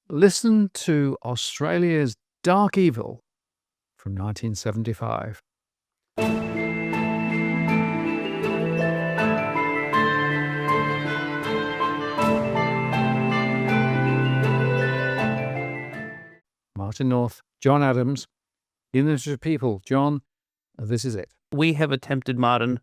Listen to Australia's Dark Evil from 1975. Martin North, John Adams, In the Interest of People. John, this is it. We have attempted, Martin,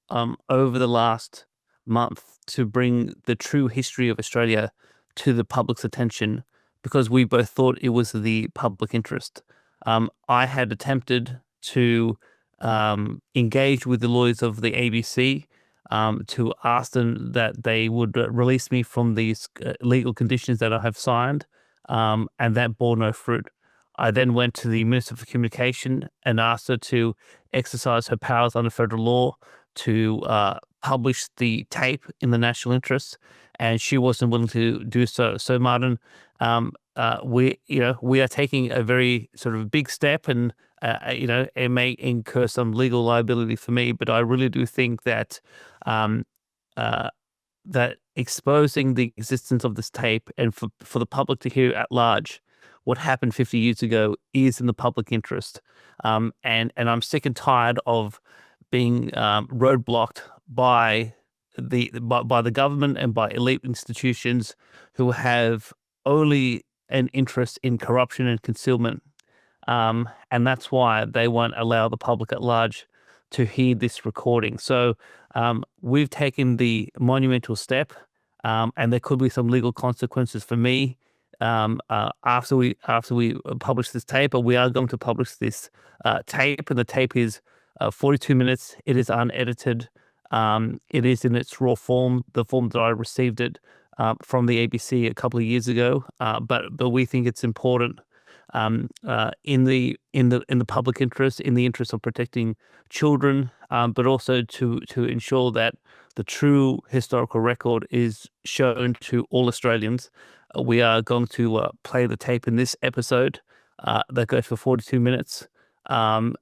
over the last month to bring the true history of Australia to the public's attention because we both thought it was the public interest. I had attempted to engage with the lawyers of the ABC to ask them that they would release me from these legal conditions that I have signed, and that bore no fruit. I then went to the Minister for Communication and asked her to exercise her powers under federal law to publish the tape in the national interest, and she wasn't willing to do so. So, Martin, we are taking a very sort of big step, and it may incur some legal liability for me, but I really do think that that exposing the existence of this tape and for the public to hear at large what happened 50 years ago is in the public interest. And I'm sick and tired of being roadblocked by the government and by elite institutions who have only an interest in corruption and concealment. And that's why they won't allow the public at large to hear this recording. So we've taken the monumental step, and there could be some legal consequences for me after we publish this tape. But we are going to publish this tape, and the tape is 42 minutes. It is unedited. It is in its raw form, the form that I received it from the ABC a couple of years ago. But we think it's important in the public interest, in the interest of protecting children, but also to ensure that the true historical record is shown to all Australians. We are going to play the tape in this episode that goes for 42 minutes. And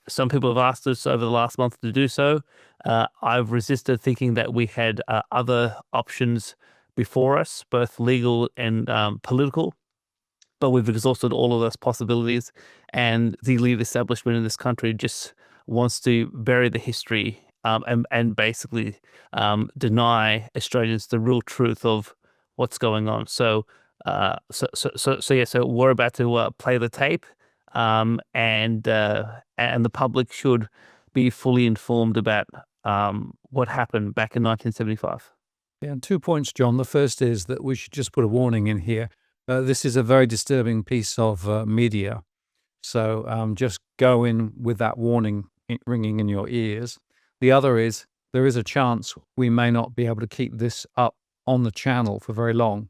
some people have asked us over the last month to do so. I've resisted, thinking that we had other options before us, both legal and political. But we've exhausted all of those possibilities, and the elite establishment in this country just wants to bury the history and basically deny Australians the real truth of what's going on. So we're about to play the tape, and the public should be fully informed about what happened back in 1975. Yeah, and 2 points, John. The first is that we should just put a warning in here. This is a very disturbing piece of media. So just go in with that warning ringing in your ears. The other is there is a chance we may not be able to keep this up on the channel for very long.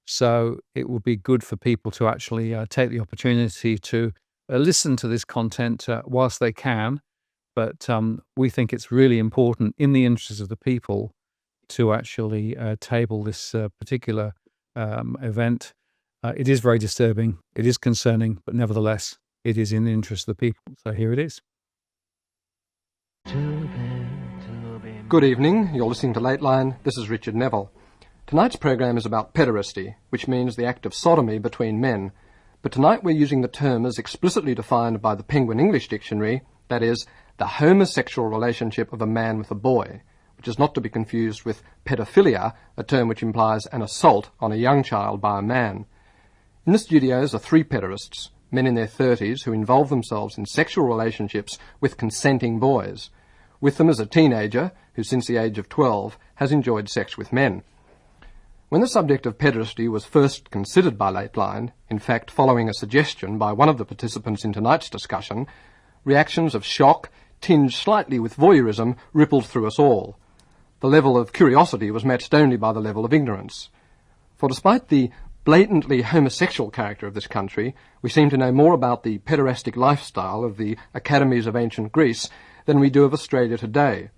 So it would be good for people to actually take the opportunity to listen to this content whilst they can. But we think it's really important in the interest of the people to actually table this particular event. It is very disturbing, it is concerning, but nevertheless, it is in the interest of the people. So here it is. Good evening, you're listening to Lateline. This is Richard Neville. Tonight's program is about pederasty, which means the act of sodomy between men. But tonight we're using the term as explicitly defined by the Penguin English Dictionary, that is, the homosexual relationship of a man with a boy, which is not to be confused with pedophilia, a term which implies an assault on a young child by a man. In the studios are 3 pederasts, men in their 30s who involve themselves in sexual relationships with consenting boys. With them is a teenager who, since the age of 12, has enjoyed sex with men. When the subject of pederasty was first considered by Lateline, in fact following a suggestion by one of the participants in tonight's discussion, reactions of shock, tinged slightly with voyeurism, rippled through us all. The level of curiosity was matched only by the level of ignorance. For despite the blatantly homosexual character of this country, we seem to know more about the pederastic lifestyle of the academies of ancient Greece than we do of Australia today.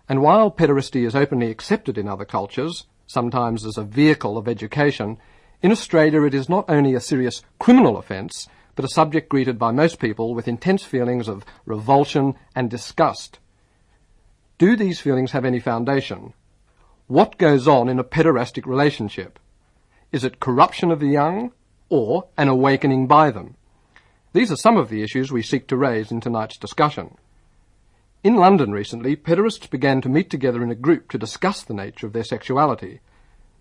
And while pederasty is openly accepted in other cultures, sometimes as a vehicle of education, in Australia it is not only a serious criminal offence, but a subject greeted by most people with intense feelings of revulsion and disgust. Do these feelings have any foundation? What goes on in a pederastic relationship? Is it corruption of the young, or an awakening by them? These are some of the issues we seek to raise in tonight's discussion. In London recently, pederasts began to meet together in a group to discuss the nature of their sexuality.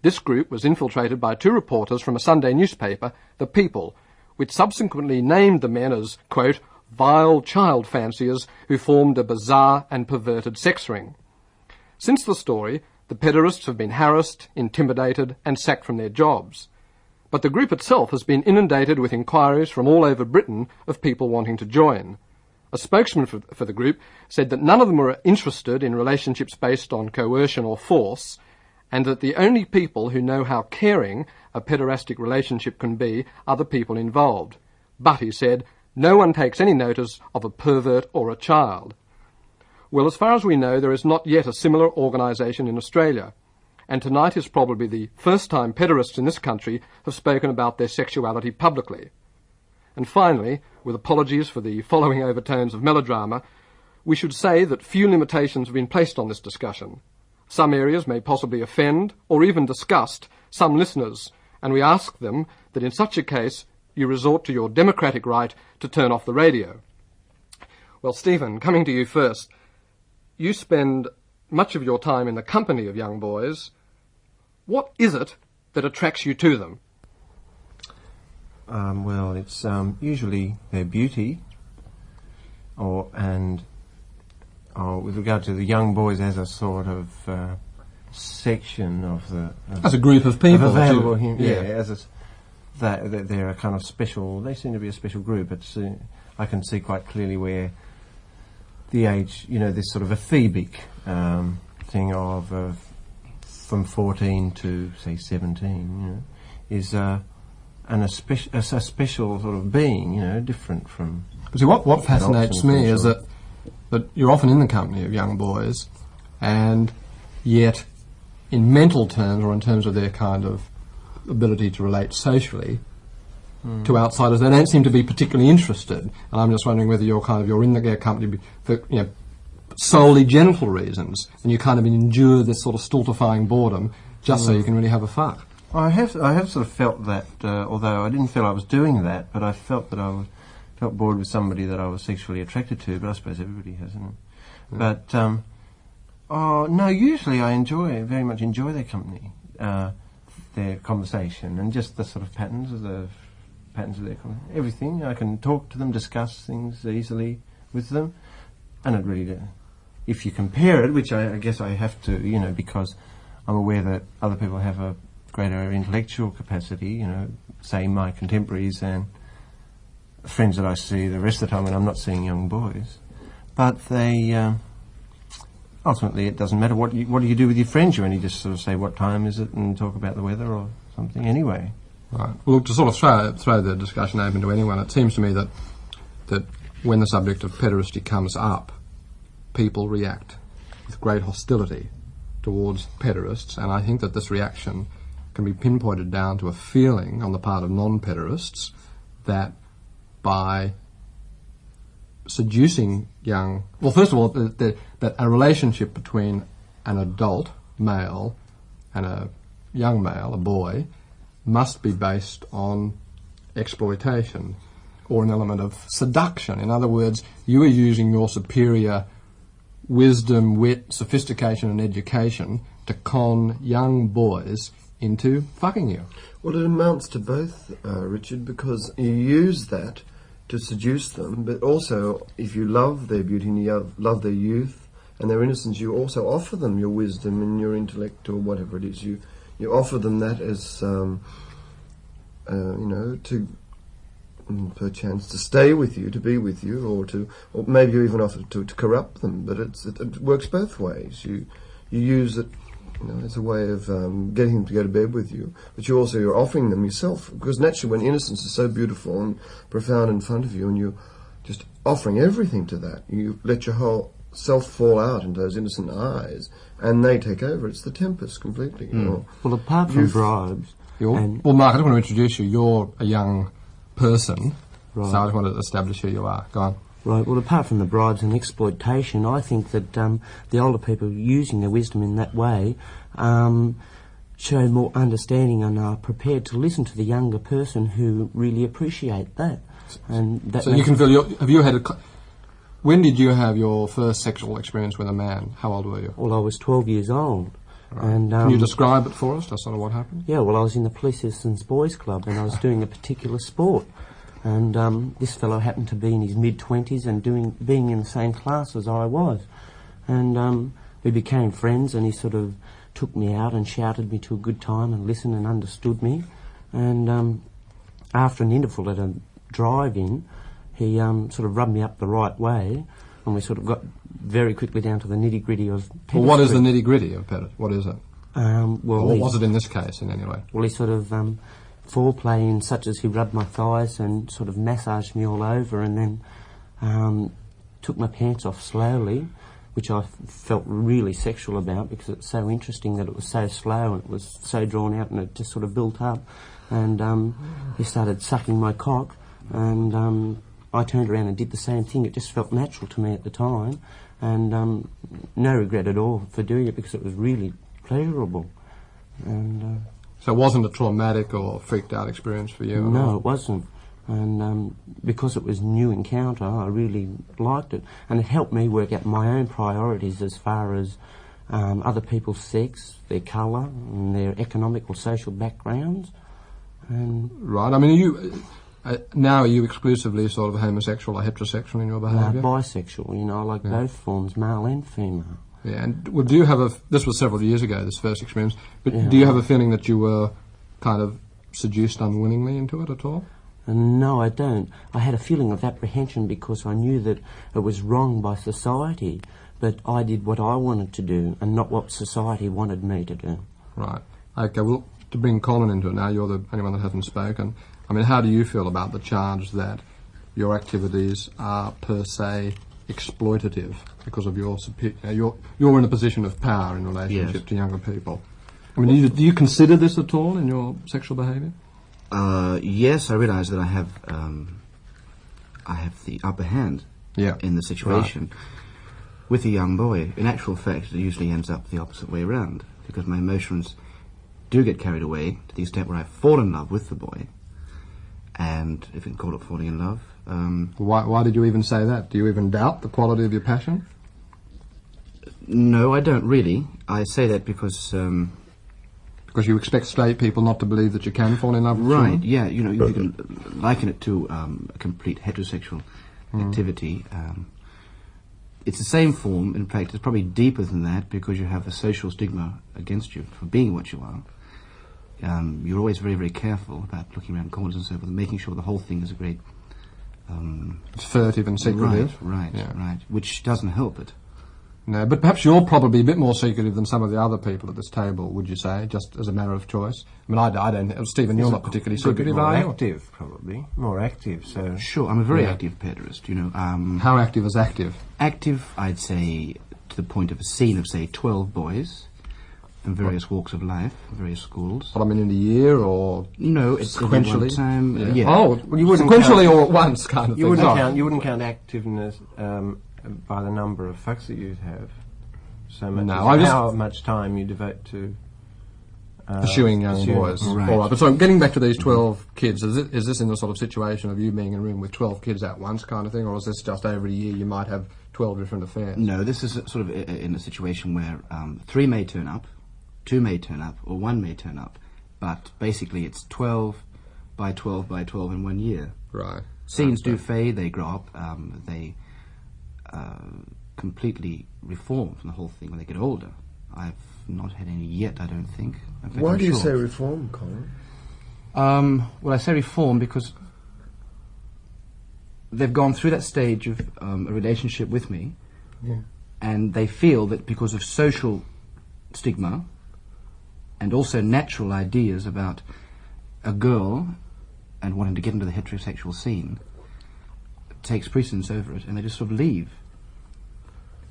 This group was infiltrated by 2 reporters from a Sunday newspaper, The People, which subsequently named the men as, quote, vile child fanciers who formed a bizarre and perverted sex ring. Since the story, the pederasts have been harassed, intimidated and sacked from their jobs. But the group itself has been inundated with inquiries from all over Britain of people wanting to join. A spokesman for the group said that none of them were interested in relationships based on coercion or force, and that the only people who know how caring a pederastic relationship can be are the people involved. But, he said, no one takes any notice of a pervert or a child. Well, as far as we know, there is not yet a similar organisation in Australia, and tonight is probably the first time pederasts in this country have spoken about their sexuality publicly. And finally, with apologies for the following overtones of melodrama, we should say that few limitations have been placed on this discussion. Some areas may possibly offend, or even disgust, some listeners, and we ask them that in such a case you resort to your democratic right to turn off the radio. Well, Stephen, coming to you first, you spend much of your time in the company of young boys. What is it that attracts you to them? Well, it's usually their beauty, with regard to the young boys as a sort of section of the... as a group of people. Available, that they're a kind of special... They seem to be a special group. I can see quite clearly where the age, this sort of ephebic thing of from 14 to, say, 17, is... and a special sort of being, different from... See, what fascinates me is that you're often in the company of young boys, and yet, in mental terms, or in terms of their kind of ability to relate socially to outsiders, they don't seem to be particularly interested. And I'm just wondering whether you're in their company for solely genital reasons, and you kind of endure this sort of stultifying boredom just so you can really have a fuck. I have sort of felt that, although I didn't feel I was doing that, but I felt that I felt bored with somebody that I was sexually attracted to, but I suppose everybody has, isn't it? But, no, usually I very much enjoy their company, their conversation, and just the sort of patterns of their everything. I can talk to them, discuss things easily with them, and it really, if you compare it, which I guess I have to, because I'm aware that other people have a greater intellectual capacity, say my contemporaries and friends that I see the rest of the time when I'm not seeing young boys. But they, ultimately it doesn't matter what do you do with your friends. You only just sort of say what time is it and talk about the weather or something anyway. Right. Well, to sort of throw the discussion open to anyone, it seems to me that when the subject of pederasty comes up, people react with great hostility towards pederasts, and I think that this reaction can be pinpointed down to a feeling on the part of non-pederasts that by seducing young... Well, first of all, that a relationship between an adult male and a young male, a boy, must be based on exploitation or an element of seduction. In other words, you are using your superior wisdom, wit, sophistication and education to con young boys into fucking you. Well, it amounts to both, Richard, because you use that to seduce them, but also if you love their beauty and you love their youth and their innocence, you also offer them your wisdom and your intellect or whatever it is. You offer them that as, to perchance to stay with you, to be with you, or maybe you even offer to corrupt them. But it works both ways. You use it. It's a way of getting them to go to bed with you, but you're offering them yourself, because naturally when innocence is so beautiful and profound in front of you and you're just offering everything to that, you let your whole self fall out into those innocent eyes and they take over. It's the tempest completely. Well, apart from bribes... Well, Mark, I just want to introduce you. You're a young person, right. So I just want to establish who you are. Go on. Right, well, apart from the bribes and exploitation, I think that the older people using their wisdom in that way show more understanding and are prepared to listen to the younger person who really appreciate that. And that So you can feel have you had when did you have your first sexual experience with a man? How old were you? Well, I was 12 years old. Right. And, Can you describe it for us? That's sort of what happened. Yeah, well, I was in the Police Citizens Boys Club and I was doing a particular sport. And this fellow happened to be in his mid-20s and being in the same class as I was. And we became friends, and he sort of took me out and shouted me to a good time and listened and understood me. And after an interval at a drive-in, he sort of rubbed me up the right way, and we sort of got very quickly down to the nitty-gritty of pederasty. Well, what is the nitty-gritty of pederasty? What is it? Well, or what was it in this case, in any way? Well, he sort of foreplay in such as he rubbed my thighs and sort of massaged me all over, and then took my pants off slowly, which I felt really sexual about because it's so interesting that it was so slow and it was so drawn out and it just sort of built up. And he started sucking my cock, and I turned around and did the same thing. It just felt natural to me at the time, and no regret at all for doing it because it was really pleasurable. And so it wasn't a traumatic or freaked out experience for you? No, it wasn't. And because it was a new encounter, I really liked it. And it helped me work out my own priorities as far as other people's sex, their colour, and their economic or social backgrounds. And right. I mean, are you now are you exclusively sort of homosexual or heterosexual in your behaviour? Bisexual. You know, I like both forms, male and female. Yeah. And do you have this was several years ago, this first experience, but do you have a feeling that you were kind of seduced unwillingly into it at all? No, I don't. I had a feeling of apprehension because I knew that it was wrong by society, but I did what I wanted to do and not what society wanted me to do. Right. Okay, well, to bring Colin into it now, you're the only one that hasn't spoken. I mean, how do you feel about the charge that your activities are per se exploitative because of your you're in a position of power in relationship to younger people? I mean, do you consider this at all in your sexual behaviour? Yes, I realise that I have the upper hand in the situation. Right. With a young boy, in actual fact, it usually ends up the opposite way around, because my emotions do get carried away to the extent where I fall in love with the boy, and if you can call it falling in love. Why did you even say that? Do you even doubt the quality of your passion? No, I don't really. I say that because... because you expect straight people not to believe that you can fall in love with Right, someone? yeah, you know, you can liken it to a complete heterosexual activity. It's the same form, in fact, it's probably deeper than that because you have a social stigma against you for being what you are. You're always very, very careful about looking around corners and so forth and making sure the whole thing is a great... it's furtive and secretive. Right, which doesn't help it. No, but perhaps you're probably a bit more secretive than some of the other people at this table, would you say, just as a matter of choice? I mean, I don't... Stephen, you're not particularly secretive, are you? More active, probably. More active, so... Sure, I'm a very active pederast, you know. How active is active? Active, I'd say, to the point of a scene of, say, 12 boys from various walks of life, various schools. What, I mean, in a year, or... No, it's sequentially? One time, Yeah. Oh, well, you wouldn't sequentially or at once, kind of you thing. Wouldn't count activeness by the number of fucks that you'd have. So much how much time you devote to pursuing young boys. Right. All right, but so getting back to these 12 kids, is this in the sort of situation of you being in a room with 12 kids at once kind of thing, or is this just every year you might have 12 different affairs? No, this is sort of in a situation where 3 may turn up, 2 may turn up, or 1 may turn up, but basically it's 12 by 12 by 12 in 1 year. Right. Scenes do fade, they grow up, they completely reform from the whole thing when they get older. I've not had any yet, I don't think. Why do you say reform, Colin? Well, I say reform because they've gone through that stage of a relationship with me, and they feel that because of social stigma and also natural ideas about a girl and wanting to get into the heterosexual scene, it takes precedence over it, and they just sort of leave.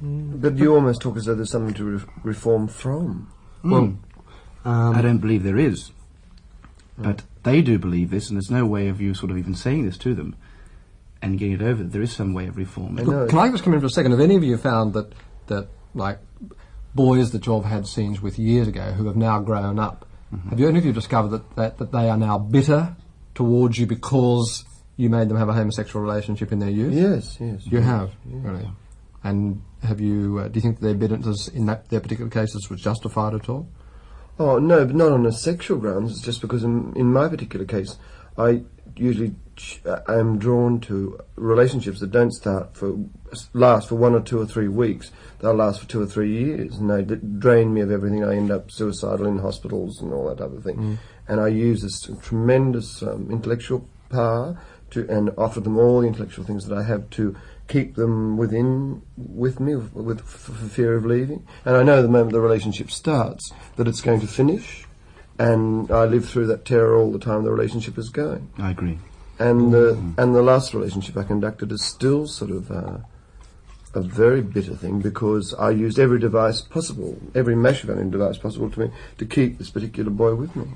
But you almost talk as though there's something to reform from. Well, I don't believe there is. But they do believe this, and there's no way of you sort of even saying this to them and getting it over. There is some way of reform. Can I just come in for a second? Have any of you found that like, boys that you've had scenes with years ago who have now grown up Have you any of you discovered that they are now bitter towards you because you made them have a homosexual relationship in their youth? Yes. You have? Yeah. Really? And have you, do you think their bitterness in their particular cases was justified at all? Oh, no, but not on a sexual grounds. It's just because in my particular case, I usually am drawn to relationships that don't last for 1 or 2 or 3 weeks. They'll last for 2 or 3 years, and they drain me of everything. I end up suicidal in hospitals and all that type of thing. And I use this tremendous intellectual power and offer them all the intellectual things that I have to keep them with me for fear of leaving. And I know the moment the relationship starts that it's going to finish, and I live through that terror all the time the relationship is going. I agree. And the last relationship I conducted is still sort of a very bitter thing, because I used every device possible, every Machiavellian device possible to me, to keep this particular boy with me.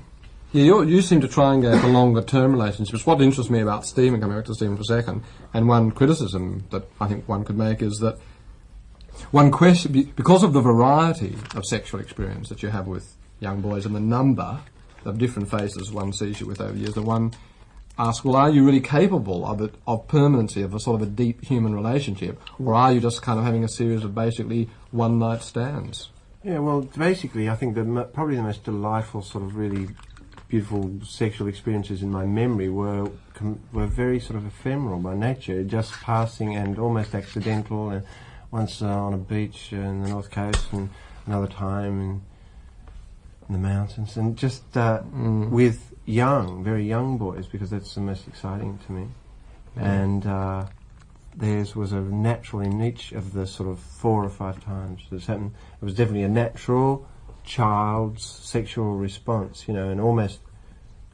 Yeah, you seem to triangulate for longer-term relationships. What interests me about Stephen, coming back to Stephen for a second, and one criticism that I think one could make is that one question, because of the variety of sexual experience that you have with young boys and the number of different faces one sees you with over the years, that one asks, well, are you really capable of permanency, of a sort of a deep human relationship, or are you just kind of having a series of basically one-night stands? Yeah, well, basically, I think probably the most delightful sort of really beautiful sexual experiences in my memory were very sort of ephemeral by nature, just passing and almost accidental. And once on a beach in the North Coast, and another time in the mountains, and just with very young boys, because that's the most exciting to me. And theirs was a natural in each of the sort of 4 or 5 times that's happened. It was definitely a natural child's sexual response, and almost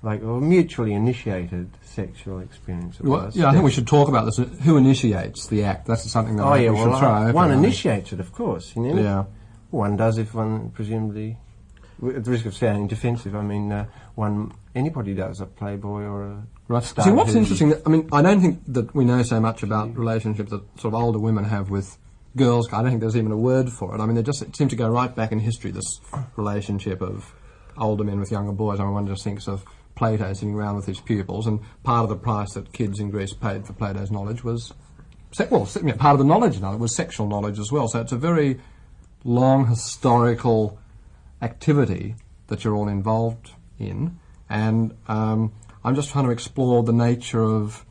like a mutually initiated sexual experience. I think we should talk about this. Who initiates the act? That's something that we should try open. One initiates it, of course. Yeah. One does if one presumably, at the risk of sounding defensive, I mean, anybody does, a playboy or a... Right. See, what's interesting, I don't think that we know so much about relationships that sort of older women have with girls. I don't think there's even a word for it. I mean, it seems to go right back in history, this relationship of older men with younger boys. I mean, one just thinks of Plato sitting around with his pupils, and part of the price that kids in Greece paid for Plato's knowledge was, part of the knowledge was sexual knowledge as well. So it's a very long historical activity that you're all involved in, and I'm just trying to explore the nature of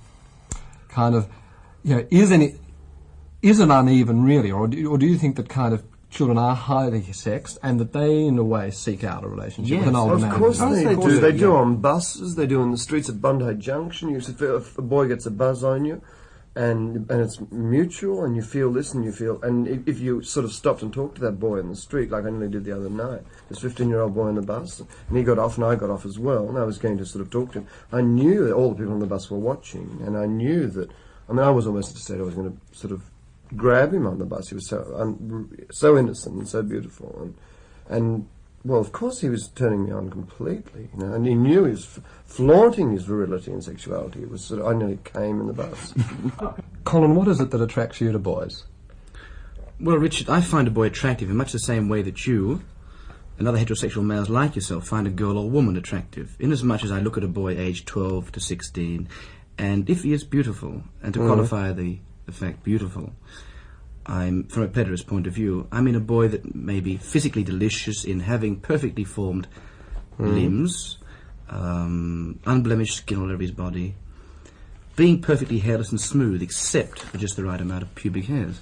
kind of, is it uneven really, or do you think that kind of children are highly sexed and that they in a way seek out a relationship with an older man? Of course they do. They do on buses, they do in the streets of Bondi Junction. If a boy gets a buzz on you, and it's mutual, and you feel this, and if you sort of stopped and talked to that boy in the street, like I nearly did the other night, this 15-year-old boy on the bus, and he got off and I got off as well, and I was going to sort of talk to him. I knew that all the people on the bus were watching, and I knew that, I was almost at a state I was going to sort of grab him on the bus. He was so innocent and so beautiful, and well, of course he was turning me on completely, and he knew he was flaunting his virility and sexuality. It was sort of, I nearly came in the bus. Colin, what is it that attracts you to boys? Well, Richard, I find a boy attractive in much the same way that you and other heterosexual males like yourself find a girl or woman attractive, inasmuch as I look at a boy aged 12 to 16, and if he is beautiful, and to qualify the fact beautiful, from a pederast point of view, I mean a boy that may be physically delicious in having perfectly formed limbs, unblemished skin all over his body, being perfectly hairless and smooth except for just the right amount of pubic hairs.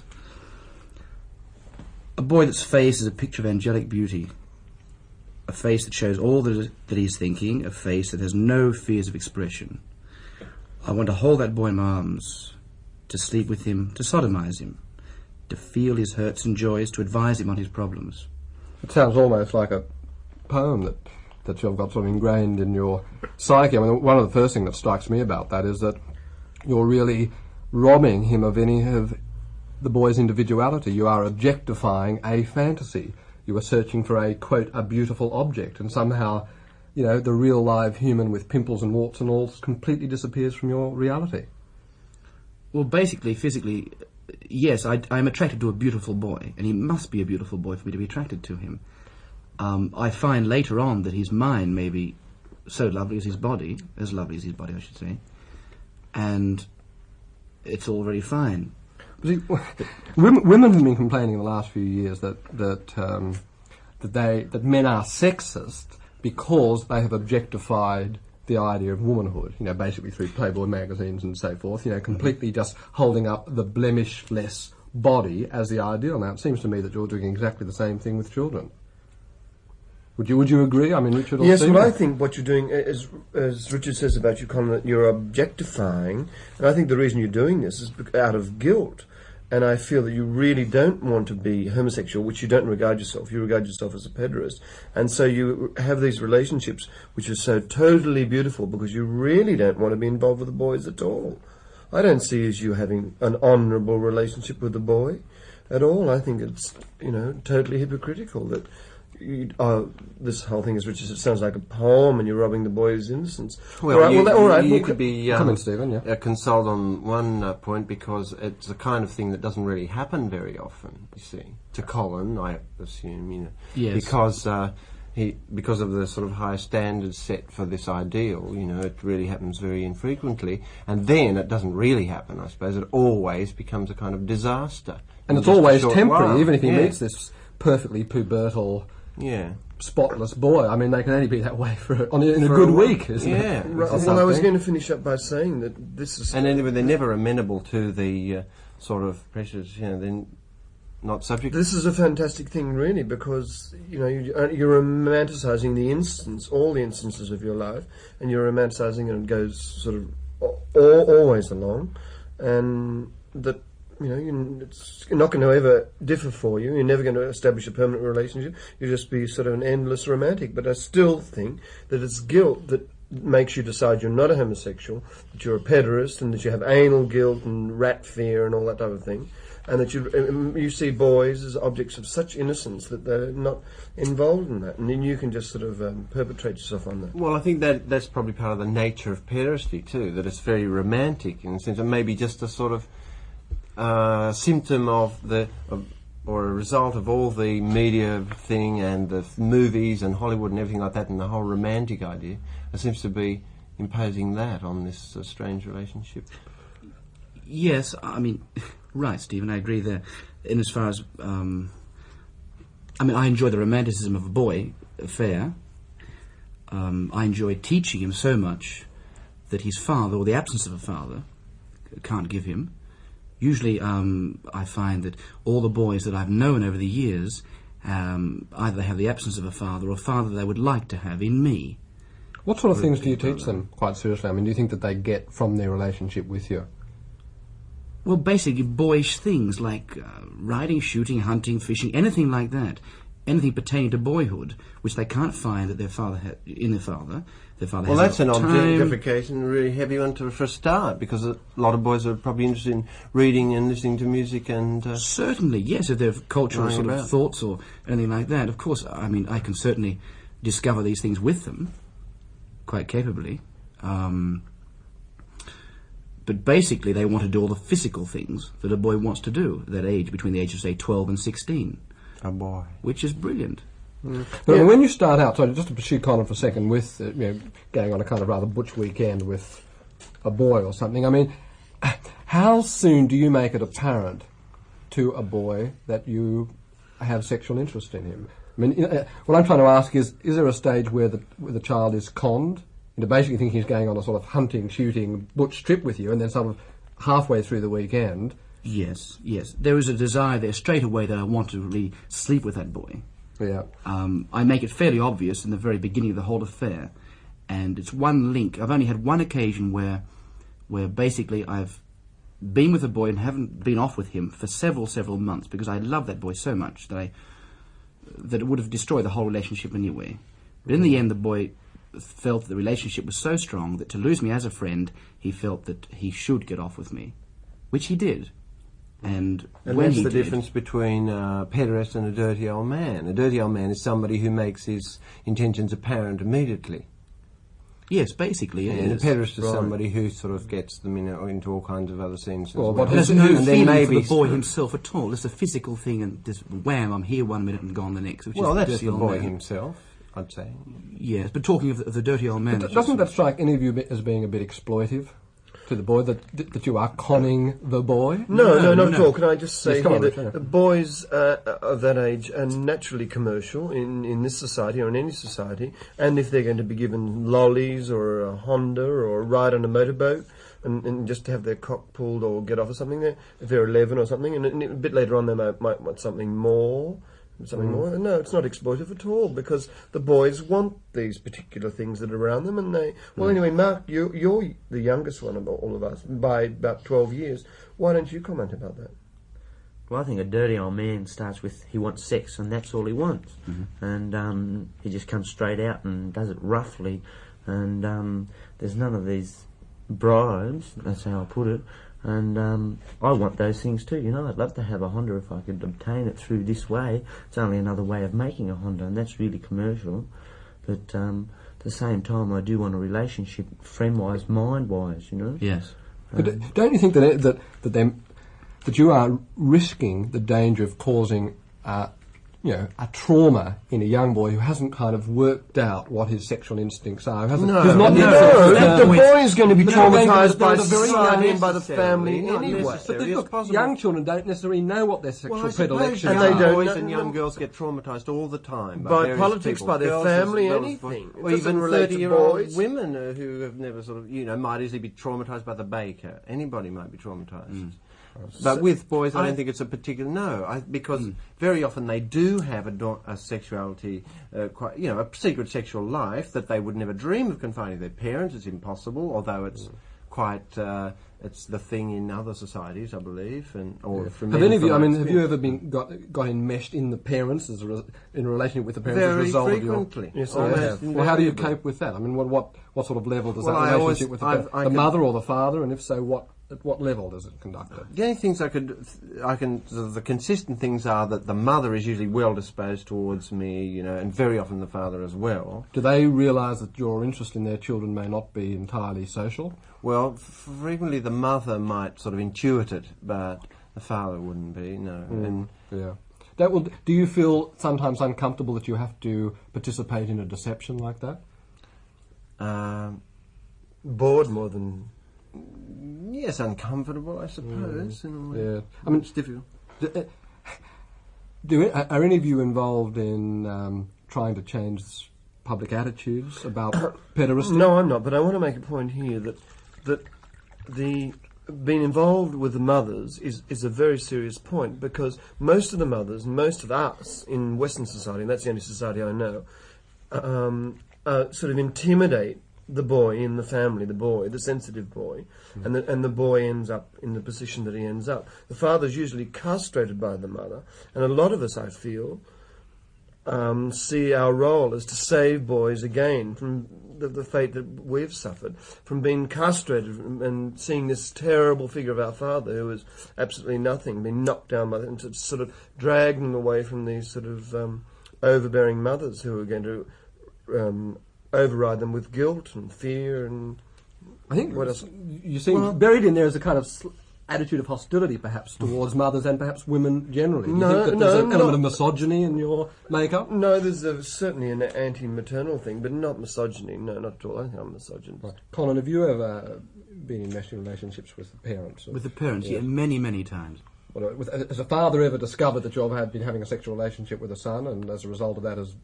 A boy that's face is a picture of angelic beauty, a face that shows all that he's thinking, a face that has no fears of expression. I want to hold that boy in my arms, to sleep with him, to sodomize him, to feel his hurts and joys, to advise him on his problems. It sounds almost like a poem that you've got sort of ingrained in your psyche. I mean, one of the first things that strikes me about that is that you're really robbing him of any of the boy's individuality. You are objectifying a fantasy. You are searching for a, quote, a beautiful object, and somehow, the real live human with pimples and warts and all completely disappears from your reality. Well, basically, physically, yes, I'm attracted to a beautiful boy, and he must be a beautiful boy for me to be attracted to him. I find later on that his mind may be so lovely as his body, I should say, and it's all very fine. See, women have been complaining in the last few years that men are sexist because they have objectified the idea of womanhood, you know, basically through Playboy magazines and so forth, you know, completely just holding up the blemishless body as the ideal. Now, it seems to me that you're doing exactly the same thing with children. Would you agree? I mean, Richard or Yes, Stephen? well, I think what you're doing, as Richard says about you, Colin, that you're objectifying, and I think the reason you're doing this is out of guilt. And I feel that you really don't want to be homosexual, which you don't regard yourself. You regard yourself as a pederast. And so you have these relationships which are so totally beautiful because you really don't want to be involved with the boys at all. I don't see as you having an honourable relationship with the boy at all. I think it's, you know, totally hypocritical that this whole thing, as Richard said, sounds like a poem and you're robbing the boy's innocence. Well, you could be come in, Stephen, yeah. consoled on one point, because it's the kind of thing that doesn't really happen very often, you see. To Colin, I assume, you know. Yes. Because because of the sort of high standards set for this ideal, you know, it really happens very infrequently. And then it doesn't really happen, I suppose. It always becomes a kind of disaster. And it's in just a always short temporary, while. even if he Yeah. meets this perfectly pubertal, spotless boy. I mean, they can only be that way in a good week, isn't it? Yeah. Or Well, I was something. going to finish up by saying that this is... And anyway, they're never amenable to the sort of pressures, you know, they're not subject. This is a fantastic thing, really, because, you know, you're romanticising the instance, all the instances of your life, and you're romanticising and it goes sort of always along, and that, you know, it's not going to ever differ for you. You're never going to establish a permanent relationship. You'll just be sort of an endless romantic. But I still think that it's guilt that makes you decide you're not a homosexual, that you're a pederast, and that you have anal guilt and rat fear and all that type of thing, and that you see boys as objects of such innocence that they're not involved in that, and then you can just sort of perpetrate yourself on that. Well, I think that's probably part of the nature of pederasty too, that it's very romantic in the sense of maybe just a sort of symptom of or a result of all the media thing and the movies and Hollywood and everything like that, and the whole romantic idea. It seems to be imposing that on this strange relationship. Yes, I mean, right, Stephen, I agree there. In as far as, I mean, I enjoy the romanticism of a boy affair. I enjoy teaching him so much that his father, or the absence of a father, can't give him. Usually, I find that all the boys that I've known over the years, either they have the absence of a father or a father they would like to have in me. What sort of things do you teach them, quite seriously? I mean, do you think that they get from their relationship with you? Well, basically boyish things like riding, shooting, hunting, fishing, anything like that. Anything pertaining to boyhood, which they can't find that their father in their father. Their father Well, has that's an time. objectification, a really heavy one for a start, because a lot of boys are probably interested in reading and listening to music and... Certainly, yes, if they have cultural Lying sort of about. thoughts or anything like that. Of course, I mean, I can certainly discover these things with them, quite capably. But basically, they want to do all the physical things that a boy wants to do at that age, between the ages of, say, 12 and 16. Oh, boy. Which is brilliant. But when you start out, sorry, just to pursue Colin for a second, with you know, going on a kind of rather butch weekend with a boy or something, I mean, how soon do you make it apparent to a boy that you have sexual interest in him? I mean, what I'm trying to ask is there a stage where the child is conned into basically thinking he's going on a sort of hunting, shooting, butch trip with you, and then sort of halfway through the weekend... Yes, yes. There is a desire there straight away that I want to really sleep with that boy. Yeah. I make it fairly obvious in the very beginning of the whole affair, and it's one link. I've only had one occasion where basically I've been with a boy and haven't been off with him for several months because I love that boy so much that it would have destroyed the whole relationship anyway. But in the end, the boy felt the relationship was so strong that to lose me as a friend, he felt that he should get off with me, which he did. And when that's he the did, difference between a pederast and a dirty old man. A dirty old man is somebody who makes his intentions apparent immediately. Yes, basically it And a is. pederast is Right. somebody who sort of gets them into all kinds of other sins. Well, as what well. There's And no then feeling maybe for the boy sort of- himself at all. It's a physical thing, and just wham, I'm here 1 minute and gone the next. Which Well, is that's dirty the old boy man. himself, I'd say. Yes, but talking of the dirty old man. Doesn't that strike any of you as being a bit exploitive to the boy, that you are conning the boy? No, No, not no. at all. Can I just say Yes, come here on, that Richard. boys of that age are naturally commercial in this society or in any society, and if they're going to be given lollies or a Honda or a ride on a motorboat and just to have their cock pulled or get off or something, if they're 11 or something, and a bit later on they might want something more. More. No, it's not exploitive at all, because the boys want these particular things that are around them, and they... Well, anyway, Mark, you're the youngest one of all of us by about 12 years. Why don't you comment about that? Well, I think a dirty old man starts with he wants sex and that's all he wants. And he just comes straight out and does it roughly. And there's none of these bribes, that's how I put it. And I want those things too, you know. I'd love to have a Honda if I could obtain it through this way. It's only another way of making a Honda, and that's really commercial. But at the same time, I do want a relationship, friend-wise, mind-wise, you know. Yes. But don't you think that you are risking the danger of causing a trauma in a young boy who hasn't kind of worked out what his sexual instincts are? Who's not yet the boy is going to be But they're going to- traumatised by they're very society young and by the family necessarily, not anyway. necessarily. But It's look, possible. young children don't necessarily know what their sexual Well, I suppose predilections young And they don't boys know- and young girls get traumatised all the time By various politics, people, by their girls as family, well as anything. boys. It Or doesn't even relate to 30-year-old boys. women who have never sort of, might easily be traumatised by the baker. Anybody might be traumatised. But with boys, I don't think it's a particular... No, because very often they do have a sexuality, quite, a secret sexual life that they would never dream of confiding to their parents. It's impossible, although it's quite... it's the thing in other societies, I believe. Have any of you? I mean, have you ever been got enmeshed in the parents in relationship with the parents as a Very result frequently. of your? Yes, Almost. I have. Well, how do you cope with that? I mean, what sort of level does Well, that I always- relationship with I've- I the can- mother or the father, and if so, at what level does it conduct it? The only things the consistent things are that the mother is usually well disposed towards me, and very often the father as well. Do they realise that your interest in their children may not be entirely social? Well, frequently the mother might sort of intuit it, but the father wouldn't be, no. And Yeah. Do you feel sometimes uncomfortable that you have to participate in a deception like that? Bored more than... yes, uncomfortable, I suppose. In a way. Yeah. I mean, It's difficult. Are any of you involved in trying to change public attitudes about pederasty? No, I'm not, but I want to make a point here that the being involved with the mothers is a very serious point, because most of the mothers, most of us in Western society, and that's the only society I know, sort of intimidate the boy in the family, the sensitive boy, and the boy ends up in the position that he ends up. The father's usually castrated by the mother, and a lot of us, I feel, see our role as to save boys again from the fate that we've suffered, from being castrated and seeing this terrible figure of our father who was absolutely nothing, being knocked down by them, to sort of drag them away from these sort of overbearing mothers who are going to override them with guilt and fear and... I think What else? you seem buried in there is a kind of attitude of hostility, perhaps, towards mothers and perhaps women generally. Do you think that there's an element of misogyny in your makeup? No, there's certainly an anti-maternal thing, but not misogyny. No, not at all. I don't think I'm misogynist. Right. Colin, have you ever been enmeshed in relationships with the parents? With the parents, yeah, many, many times. Well, has a father ever discovered that you've been having a sexual relationship with a son, and as a result of that has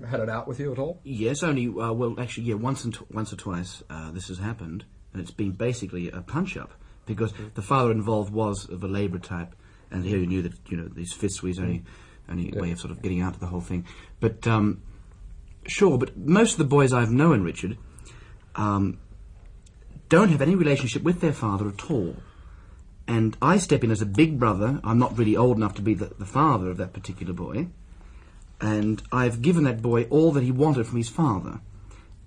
had it out with you at all? Yes, only, once or twice this has happened, and it's been basically a punch-up, because the father involved was of a labourer type, and he knew that, these fists were his only way of sort of getting out of the whole thing. But, sure, but most of the boys I've known, Richard, don't have any relationship with their father at all. And I step in as a big brother. I'm not really old enough to be the father of that particular boy. And I've given that boy all that he wanted from his father.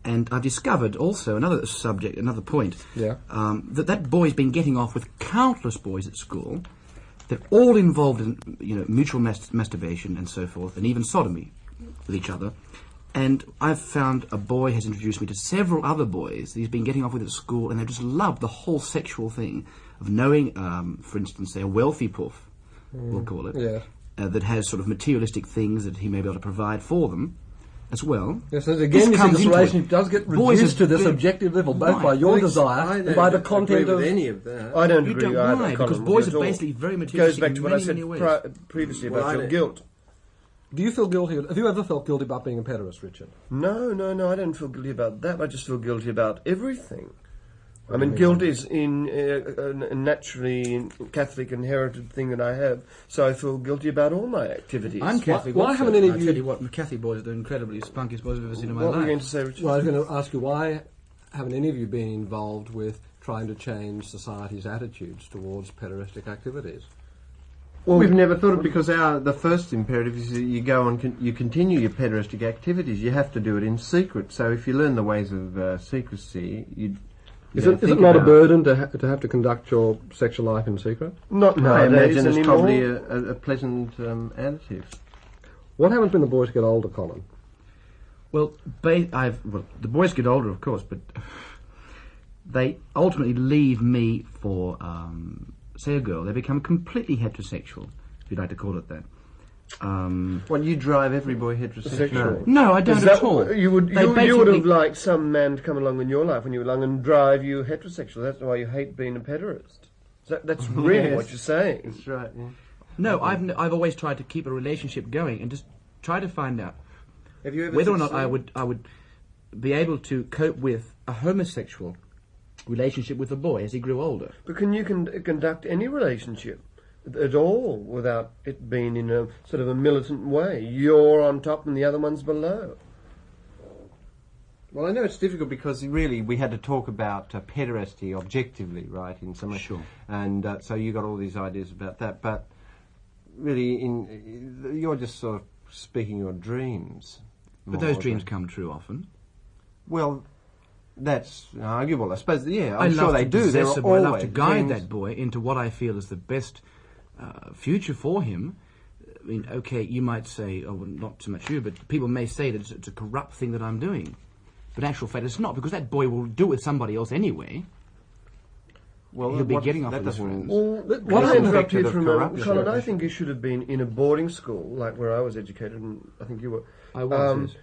And I've discovered also another subject, another point, that boy's been getting off with countless boys at school. They're all involved in mutual masturbation and so forth, and even sodomy with each other. And I've found a boy has introduced me to several other boys that he's been getting off with at school, and they just love the whole sexual thing of knowing, for instance, say a wealthy puff, we'll call it, Yeah. that has sort of materialistic things that he may be able to provide for them as well. Yes, so This again, you see comes this into it. relationship does get Boys reduced are to this very- objective level, both Right. by your I desire and by the content agree of... with any of that. I don't You agree don't either, why? Because Colin, boys at are all. basically very It materialistic goes back to in what I many, said many ways. previously Well, about I your don't- guilt. Do you feel guilty? Have you ever felt guilty about being a pederast, Richard? No, I don't feel guilty about that. I just feel guilty about everything. I mean, guilt is in a naturally Catholic inherited thing that I have, so I feel guilty about all my activities. I'm Catholic. Why also, haven't any and of I you- tell you what, Catholic boys are the incredibly spunkiest boys I've ever seen in my What were you life. going to say, Richard? Well, I was going to ask you, why haven't any of you been involved with trying to change society's attitudes towards pederastic activities? Well, we've never thought of because the first imperative is that you go on, you continue your pederastic activities. You have to do it in secret. So if you learn the ways of secrecy, you Is know, it think not a about- burden to have to conduct your sexual life in secret? Not No, I nowadays imagine it's anymore. probably a pleasant additive. What happens when the boys get older, Colin? Well, the boys get older, of course, but they ultimately leave me for, say, a girl. They become completely heterosexual, if you'd like to call it that. Well, you drive every boy heterosexual. No, I don't Is at that all. you would They you would basically- have liked some man to come along in your life when you were young and drive you heterosexual. That's why you hate being a pederast. That's really Yes. what you're saying. That's right. Yeah. No, I've always tried to keep a relationship going and just try to find out Have you ever whether or not succeeded? I would be able to cope with a homosexual relationship with a boy as he grew older. But can you conduct any relationship at all without it being in a sort of a militant way? You're on top and the other one's below. Well, I know it's difficult because really we had to talk about pederasty objectively, right? In some way. Sure. And so you got all these ideas about that, but really, you're just sort of speaking your dreams. But more those dreams than- come true often. Well, that's arguable. I suppose. Yeah, I I'm sure love they to do. There possess are a boy. I love always to guide dreams. that boy into what I feel is the best future for him. I mean, okay, you might say, oh, well, not so much you, but people may say that it's a corrupt thing that I'm doing. But in actual fact, it's not, because that boy will do it with somebody else anyway. Well, He'll be what- getting off that with his doesn't- friends. What I That's interrupt you affected for a of moment, corruption. Colin, I think you should have been in a boarding school, like where I was educated, and I think you were. I was,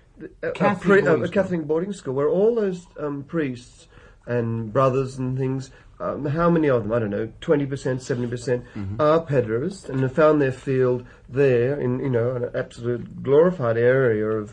a Catholic boarding school. Catholic boarding school, where all those priests and brothers and things, how many of them, I don't know, 20%, 70% are pederasts, and have found their field there in, an absolute glorified area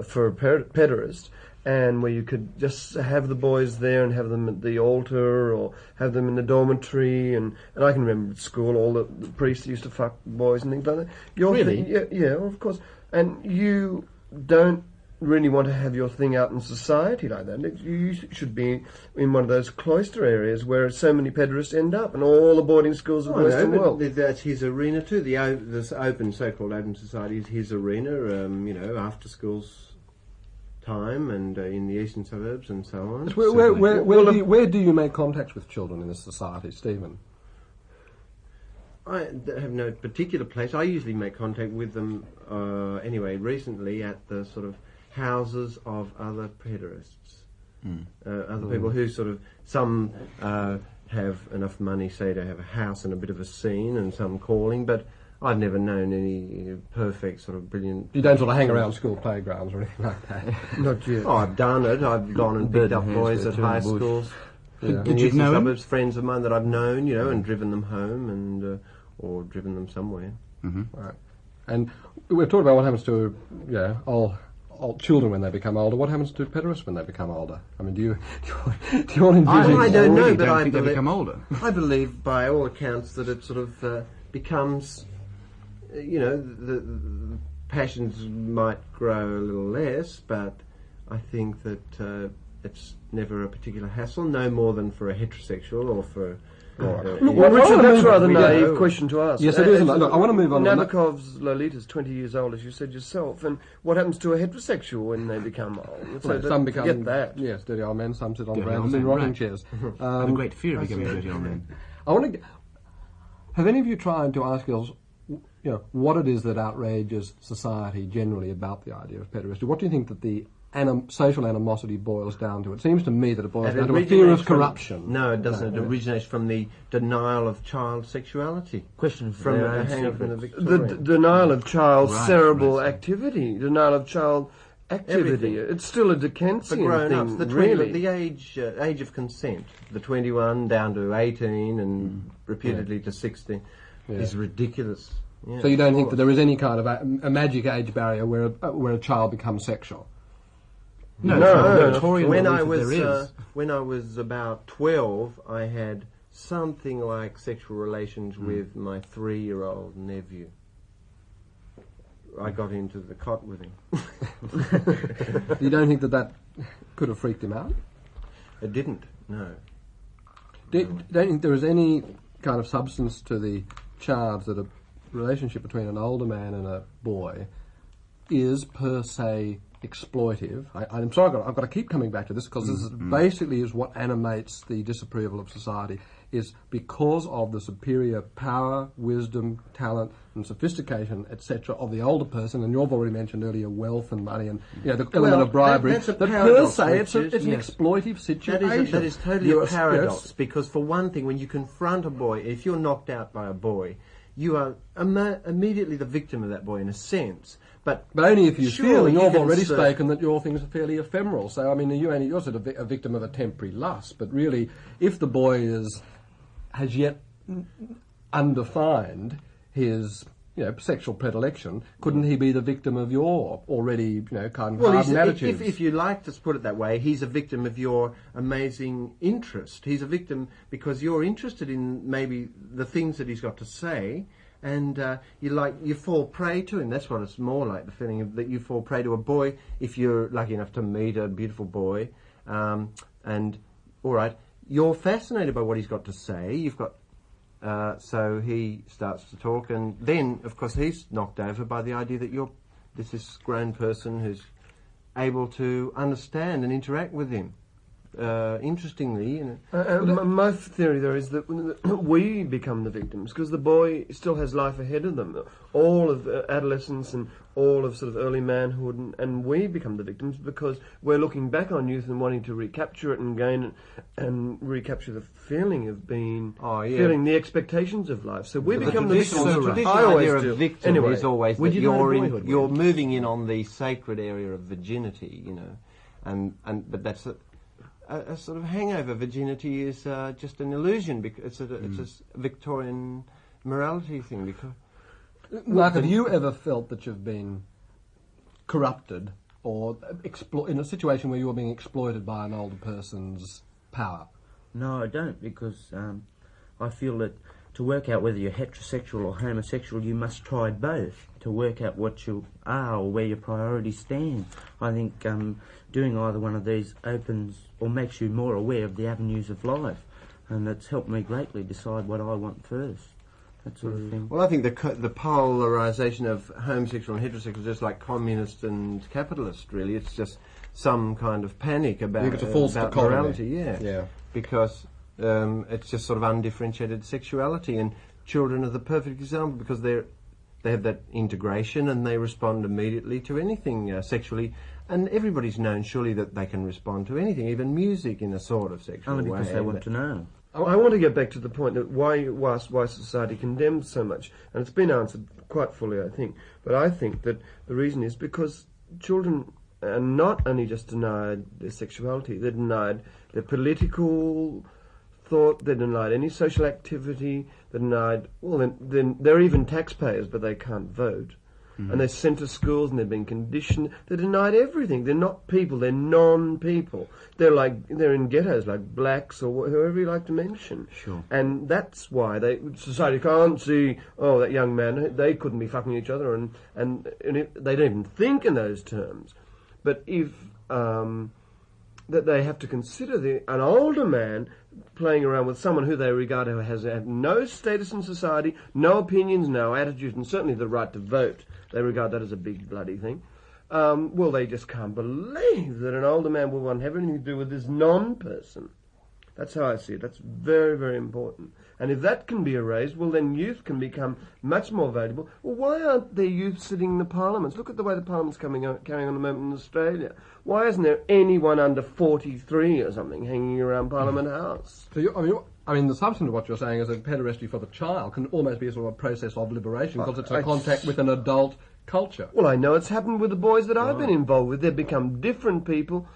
for a pederast, and where you could just have the boys there and have them at the altar or have them in the dormitory, and I can remember at school all the priests used to fuck boys and things like that. Really? Yeah, of course. And you don't really want to have your thing out in society like that. You should be in one of those cloister areas where so many pederasts end up, and all the boarding schools of the Western world. That's his arena too. This open, so-called open society is his arena. After schools time and in the eastern suburbs and so on. Where do you make contacts with children in this society, Stephen? I have no particular place. I usually make contact with them, anyway, recently at the sort of houses of other pederasts. Other people who sort of, some have enough money, say, to have a house and a bit of a scene and some calling, but I've never known any perfect sort of brilliant... You don't sort of hang around school playgrounds or anything like that? Not yet. Oh, I've done it. I've gone and picked up Bird boys hands at were high too in the bush. schools. Yeah. In Did the you eastern know him? suburbs, friends of mine that I've known, and driven them home and or driven them somewhere. Right. And we've talked about what happens to old children when they become older. What happens to pederasts when they become older? I mean, do you all envisage... I don't know, really but don't I think they believe- become older. I believe, by all accounts, that it sort of becomes, the passions might grow a little less, but I think that it's never a particular hassle, no more than for a heterosexual or for... Well, Richard, that's a rather naive question to ask. Yes, it is. Look, I want to move on. Nabokov's Lolita's 20 years old, as you said yourself, and what happens to a heterosexual when they become old? Well, some become... Get that. Yes, dirty old men. Some sit on Dirty brands old in men, rocking right. chairs. I have a great fear of becoming a dirty old man. I want to... Have any of you tried to ask yourselves, what it is that outrages society generally about the idea of pederasty. What do you think that the social animosity boils down to? It seems to me that it boils down to a fear of corruption. No, it doesn't. It originates from the denial of child sexuality. Question From their own the secrets. Victorian. Denial of child Right, cerebral right. activity, denial of child activity. Everything. It's still a For Dickensian grown-ups, thing, the really. the age of consent, the 21 down to 18 and repeatedly to 16, is ridiculous. Yeah, So you don't of think that course. there is any kind of a magic age barrier where a child becomes sexual? No, No, Victorian when belief I that was there is. when I was about 12, I had something like sexual relations with my 3-year-old nephew. I got into the cot with him. You don't think that could have freaked him out? It didn't. No. Don't you think there is any kind of substance to the charge that a relationship between an older man and a boy is per se exploitive? I'm sorry, I've got to keep coming back to this because this is basically is what animates the disapproval of society, is because of the superior power, wisdom, talent and sophistication, etc. of the older person, and you've already mentioned earlier wealth and money and the element of bribery, that's a that per paradox, se it's Richard. an exploitive situation. That is totally You're a paradox, yes. because for one thing, when you confront a boy, if you're knocked out by a boy, you are immediately the victim of that boy in a sense. But only if you surely feel, and you you've can already assert- spoken that your things are fairly ephemeral. So, I mean, you're sort of a victim of a temporary lust. But really, if the boy has yet undefined his sexual predilection, couldn't he be the victim of your already kind of hardened attitudes? if you like to put it that way, he's a victim of your amazing interest. He's a victim because you're interested in maybe the things that he's got to say, and you fall prey to him. That's what it's more like, the feeling of that you fall prey to a boy if you're lucky enough to meet a beautiful boy, and all right, you're fascinated by what he's got to say. You've got. So he starts to talk, and then, of course, he's knocked over by the idea that you're this grown person who's able to understand and interact with him. Interestingly, my theory, though, is that we become the victims because the boy still has life ahead of them, all of adolescence and all of sort of early manhood, and we become the victims because we're looking back on youth and wanting to recapture it and gain it and recapture the feeling of being, feeling the expectations of life. So we become the victims. The traditional I always idea do. of victim Anyway, is always we that did that in you're boyhood, you're moving in on the sacred area of virginity, but that's a sort of hangover. Virginity is just an illusion because it's a Victorian morality thing. Because Mark, have you ever felt that you've been corrupted or in a situation where you're being exploited by an older person's power? No, I don't, because I feel that to work out whether you're heterosexual or homosexual, you must try both to work out what you are or where your priorities stand. I think doing either one of these opens or makes you more aware of the avenues of life, and that's helped me greatly decide what I want first. That sort of thing. well, I think the polarization of homosexual and heterosexual is just like communist and capitalist. Really, it's just some kind of panic about, think it's a false about dichotomy. morality. Yeah. Because it's just sort of undifferentiated sexuality, and children are the perfect example because they have that integration and they respond immediately to anything sexually, and everybody's known surely that they can respond to anything, even music, in a sort of sexual Only way. because they want to know. I want to get back to the point that why society condemns so much, and it's been answered quite fully, I think. But I think that the reason is because children are not only just denied their sexuality, they're denied their political thought, they're denied any social activity, they're denied, then they're even taxpayers, but they can't vote. And they're sent to schools and they're being conditioned. They're denied everything. They're not people. They're non-people. They're in ghettos like blacks or whoever you like to mention. Sure. And that's why society can't see, that young man, they couldn't be fucking each other, and they don't even think in those terms. But if that they have to consider an older man playing around with someone who they regard who has had no status in society, no opinions, no attitudes, and certainly the right to vote. They regard that as a big bloody thing. They just can't believe that an older man will want to have anything to do with this non-person. That's how I see it. That's very, very important. And if that can be erased, well, then youth can become much more valuable. Well, why aren't there youth sitting in the parliaments? Look at the way the parliament's carrying on at the moment in Australia. Why isn't there anyone under 43 or something hanging around Parliament House? So I mean, the substance of what you're saying is that pederasty for the child can almost be a sort of a process of liberation because it's a contact with an adult culture. Well, I know it's happened with the boys that I've been involved with. They've become different people,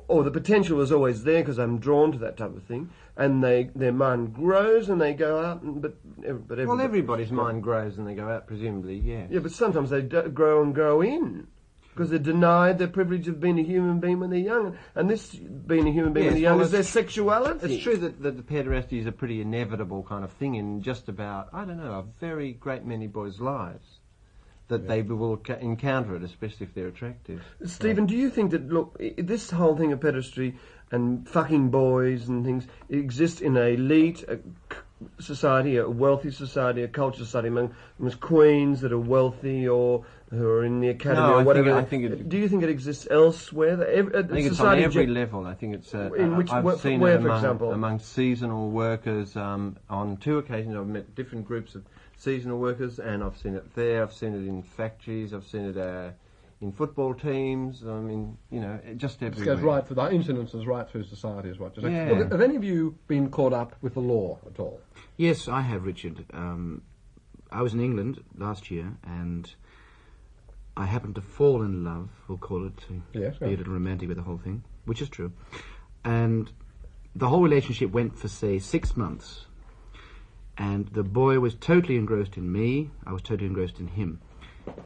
or the potential is always there because I'm drawn to that type of thing, and their mind grows and they go out. But everybody's mind grows and they go out, presumably, yeah. Yeah, but sometimes they grow and grow in. Because they're denied their privilege of being a human being when they're young. And this being a human being when they're young is their sexuality. It's true that the pederasty is a pretty inevitable kind of thing in just about, I don't know, a very great many boys' lives. That they will encounter it, especially if they're attractive. Stephen, do you think that, look, this whole thing of pederasty and fucking boys and things exists in an elite society, a wealthy society, a cultural society amongst queens that are wealthy or who are in the academy or whatever? Do you think it exists elsewhere? I think it's on every level. I think it's... I've seen it among seasonal workers. On 2 occasions I've met different groups of seasonal workers, and I've seen it there. I've seen it in factories. I've seen it in football teams. I mean, just everywhere. It goes right through the incidences right through society as well. Yeah. Have any of you been caught up with the law at all? Yes, I have, Richard. I was in England last year, and I happened to fall in love, we'll call it, to be a little romantic with the whole thing, which is true. And the whole relationship went for, say, 6 months. And the boy was totally engrossed in me, I was totally engrossed in him.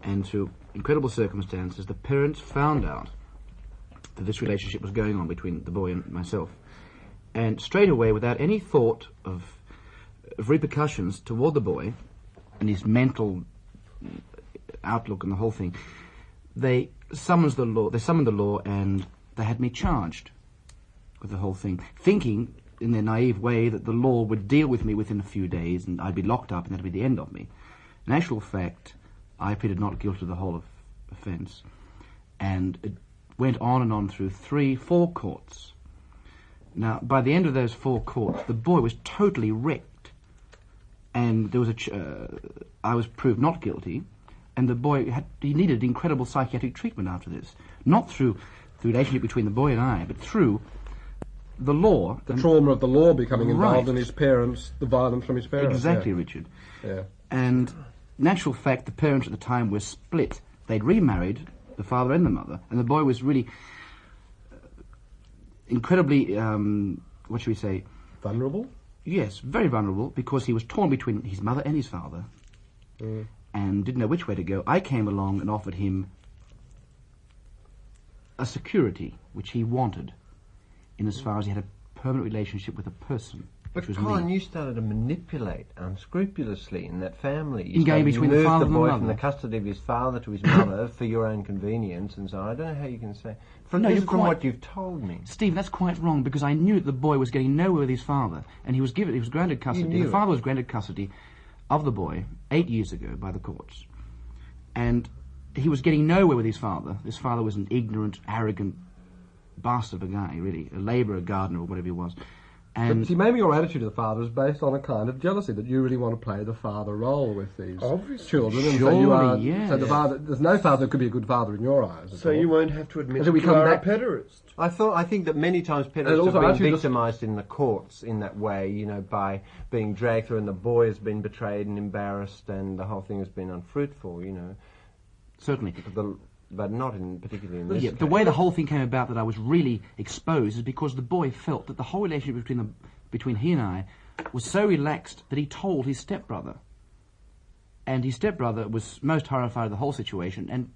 And through incredible circumstances, the parents found out that this relationship was going on between the boy and myself. And straight away, without any thought of repercussions toward the boy and his mental outlook and the whole thing, they summoned the law and they had me charged with the whole thing, thinking in their naive way that the law would deal with me within a few days and I'd be locked up and that'd be the end of me. In actual fact, I pleaded not guilty to the whole offence, and it went on and on through 3-4 courts. Now, by the end of those 4 courts, the boy was totally wrecked, and there was I was proved not guilty, and the boy he needed incredible psychiatric treatment after this, not through the relationship between the boy and I, but through the law. The trauma of the law becoming involved in his parents, the violence from his parents. Exactly, Richard. Yeah. And in actual fact, the parents at the time were split. They'd remarried, the father and the mother, and the boy was really incredibly, what should we say? Vulnerable? Yes, very vulnerable, because he was torn between his mother and his father and didn't know which way to go. I came along and offered him a security which he wanted, in as far as he had a permanent relationship with a person. But Colin, you started to manipulate unscrupulously in that family. You between the father and the boy mother. from the custody of his father to his mother for your own convenience and so on. I don't know how you can say... From what you've told me. Steve, that's quite wrong, because I knew that the boy was getting nowhere with his father, and he was granted custody. The father was granted custody of the boy 8 years ago by the courts. And he was getting nowhere with his father. His father was an ignorant, arrogant bastard of a guy, really. A labourer, gardener, or whatever he was. And but see, maybe your attitude to the father is based on a kind of jealousy, that you really want to play the father role with these children. And so you are, so the father, there's no father who could be a good father in your eyes. So you won't have to admit that you are a pederast. I think that many times pederasts have been victimised in the courts in that way, by being dragged through, and the boy has been betrayed and embarrassed, and the whole thing has been unfruitful, Certainly. But not particularly in this case. The way the whole thing came about, that I was really exposed, is because the boy felt that the whole relationship between he and I was so relaxed that he told his stepbrother. And his stepbrother was most horrified of the whole situation and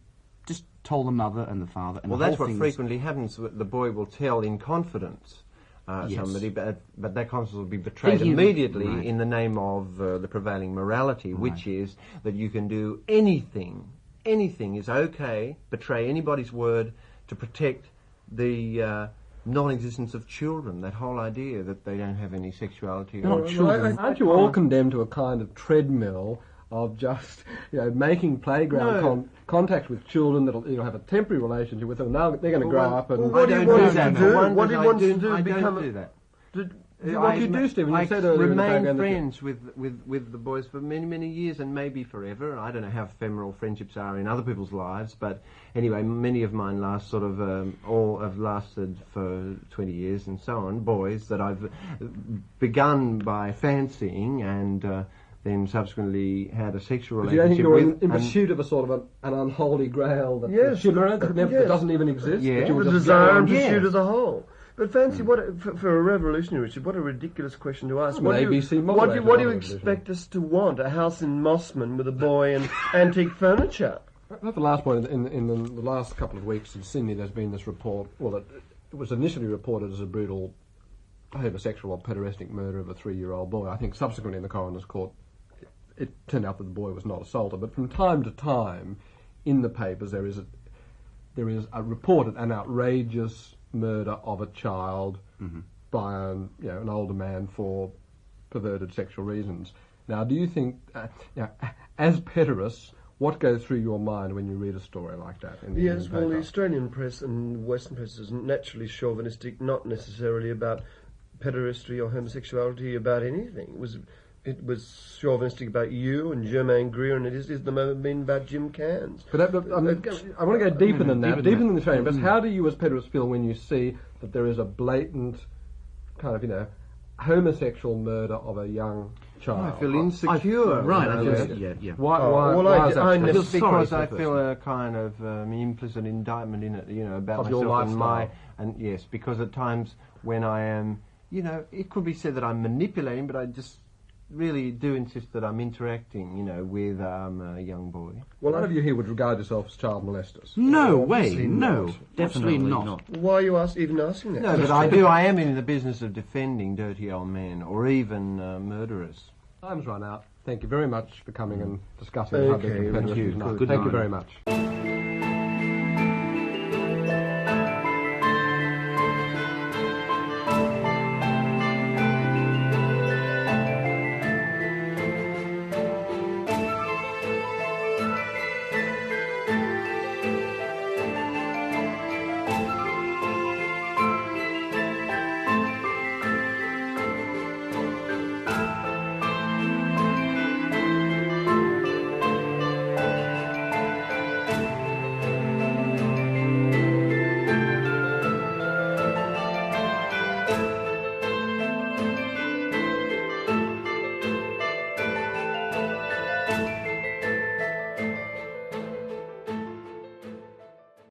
just told the mother and the father. And that's what frequently happens. The boy will tell in confidence somebody, but that confidence will be betrayed immediately in the name of the prevailing morality, which is that you can do anything. Anything is okay, betray anybody's word to protect the non-existence of children, that whole idea that they don't have any sexuality. Or children. Aren't you all condemned to a kind of treadmill of just, making playground contact with children that'll have a temporary relationship with them? Now they're going to grow up and... What do you want to do? What do you want to do? I don't do that. What do you do, Stephen? You I said earlier in the remained program that you- friends with the boys for many, many years, and maybe forever. I don't know how ephemeral friendships are in other people's lives, but anyway, many of mine last all have lasted for 20 years and so on. Boys that I've begun by fancying and then subsequently had a sexual Do you think relationship you're with. in and- pursuit of a sort of an unholy grail that Yes. chimera that never Yes. doesn't even exist? Yeah. that you The would just desire go and on- pursuit Yes. of the whole. But fancy, for a revolutionary, Richard, what a ridiculous question to ask. I'm What an do you, ABC what do, moderator, what do you not a expect us to want? A house in Mossman with a boy and antique furniture? That's the last point. In the last couple of weeks in Sydney, there's been this report. Well, it was initially reported as a brutal homosexual or pederastic murder of a 3-year-old boy. I think subsequently in the coroner's court, it turned out that the boy was not assaulted. But from time to time, in the papers, there is a reported an outrageous murder of a child by an older man for perverted sexual reasons. Now, do you think, as pederasts, what goes through your mind when you read a story like that? Yes, well, the Australian press and Western press is naturally chauvinistic, not necessarily about pederasty or homosexuality, about anything. It was chauvinistic about you and Germaine Greer, and it is at the moment been about Jim Cairns. But I want to go deeper than that, deeper than the Australian press. How do you as pederasts feel when you see that there is a blatant kind of, homosexual murder of a young child? I feel insecure. Yeah. Why is that? I Stephen? Just because sorry I for the feel a kind of implicit indictment in it, about Of your myself and lifestyle. and yes, because at times when I am, it could be said that I'm manipulating, but I just really do insist that I'm interacting, with a young boy. Well, none of you here would regard yourself as child molesters. No way, Obviously no. not. Definitely not. Why are you even asking that? No, but I am in the business of defending dirty old men or even murderers. Time's run out. Thank you very much for coming and discussing Okay, public and thank pederasty you. tonight. Good Thank you night. very much.